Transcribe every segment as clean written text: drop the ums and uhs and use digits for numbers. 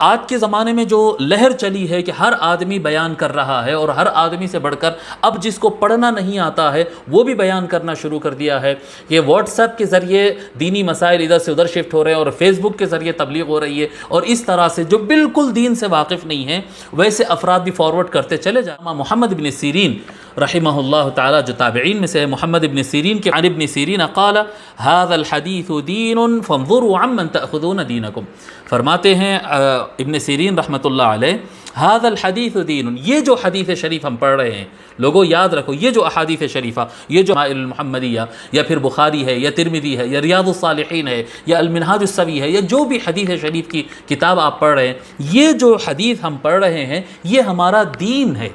آج کے زمانے میں جو لہر چلی ہے کہ ہر آدمی بیان کر رہا ہے اور ہر آدمی سے بڑھ کر اب جس کو پڑھنا نہیں آتا ہے وہ بھی بیان کرنا شروع کر دیا ہے. یہ واٹس ایپ کے ذریعے دینی مسائل ادھر سے ادھر شفٹ ہو رہے ہیں اور فیس بک کے ذریعے تبلیغ ہو رہی ہے، اور اس طرح سے جو بالکل دین سے واقف نہیں ہیں ویسے افراد بھی فارورڈ کرتے چلے جائیں. محمد بن سیرین رحمہ اللہ تعالی جو تابعین میں سے ہے، محمد بن سیرین کے عن ابن سیرین قال هذا الحديث دین فانظروا عمن تأخذون دینکم. فرماتے ہیں ابن سیرین رحمۃ اللہ علیہ، هذا الحديث دین، یہ جو حدیث شریف ہم پڑھ رہے ہیں، لوگوں یاد رکھو یہ جو احادیث شریفہ، یہ جو شمائل المحمدیہ یا پھر بخاری ہے یا ترمذی ہے یا ریاض الصالحین ہے یا المنہاج السوی ہے یا جو بھی حدیث شریف کی کتاب آپ پڑھ رہے ہیں، یہ جو حدیث ہم پڑھ رہے ہیں یہ ہمارا دین ہے،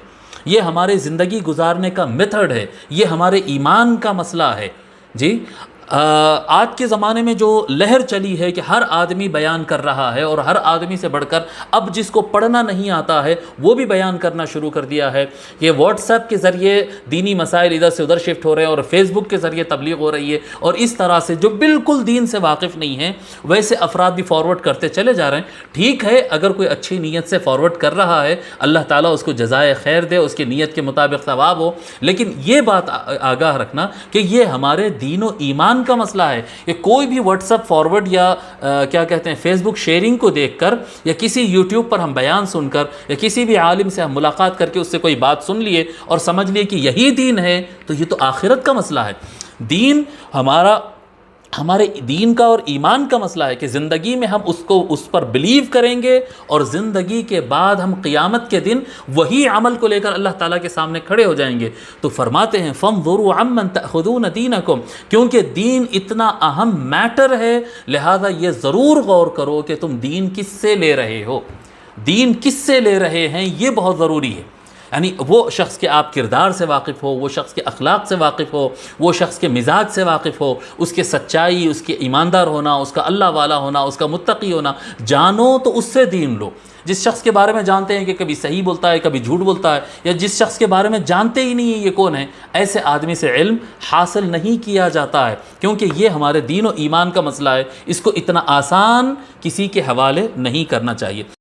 یہ ہمارے زندگی گزارنے کا میتھڈ ہے، یہ ہمارے ایمان کا مسئلہ ہے. جی آج کے زمانے میں جو لہر چلی ہے کہ ہر آدمی بیان کر رہا ہے اور ہر آدمی سے بڑھ کر اب جس کو پڑھنا نہیں آتا ہے وہ بھی بیان کرنا شروع کر دیا ہے. یہ واٹس ایپ کے ذریعے دینی مسائل ادھر سے ادھر شفٹ ہو رہے ہیں اور فیس بک کے ذریعے تبلیغ ہو رہی ہے، اور اس طرح سے جو بالکل دین سے واقف نہیں ہیں ویسے افراد بھی فارورڈ کرتے چلے جا رہے ہیں. ٹھیک ہے، اگر کوئی اچھی نیت سے فارورڈ کر رہا ہے اللہ تعالیٰ اس کو جزائے خیر دے، اس کی نیت کے مطابق ثواب ہو، لیکن یہ بات آگاہ رکھنا کہ یہ ہمارے دین و ایمان کا مسئلہ ہے کہ کوئی بھی واٹس ایپ فارورڈ یا کیا کہتے ہیں فیس بک شیئرنگ کو دیکھ کر یا کسی یوٹیوب پر ہم بیان سن کر یا کسی بھی عالم سے ہم ملاقات کر کے اس سے کوئی بات سن لیے اور سمجھ لیے کہ یہی دین ہے، تو یہ تو آخرت کا مسئلہ ہے. دین ہمارے دین کا اور ایمان کا مسئلہ ہے کہ زندگی میں ہم اس پر بلیو کریں گے اور زندگی کے بعد ہم قیامت کے دن وہی عمل کو لے کر اللہ تعالیٰ کے سامنے کھڑے ہو جائیں گے. تو فرماتے ہیں فانظروا عمن تأخذون دینکم، کیونکہ دین اتنا اہم میٹر ہے لہذا یہ ضرور غور کرو کہ تم دین کس سے لے رہے ہو، دین کس سے لے رہے ہیں، یہ بہت ضروری ہے. یعنی وہ شخص کے آپ کردار سے واقف ہو، وہ شخص کے اخلاق سے واقف ہو، وہ شخص کے مزاج سے واقف ہو، اس کے سچائی، اس کے ایماندار ہونا، اس کا اللہ والا ہونا، اس کا متقی ہونا جانو تو اس سے دین لو. جس شخص کے بارے میں جانتے ہیں کہ کبھی صحیح بولتا ہے کبھی جھوٹ بولتا ہے، یا جس شخص کے بارے میں جانتے ہی نہیں ہیں یہ کون ہے، ایسے آدمی سے علم حاصل نہیں کیا جاتا ہے، کیونکہ یہ ہمارے دین و ایمان کا مسئلہ ہے. اس کو اتنا آسان کسی کے حوالے نہیں کرنا چاہیے.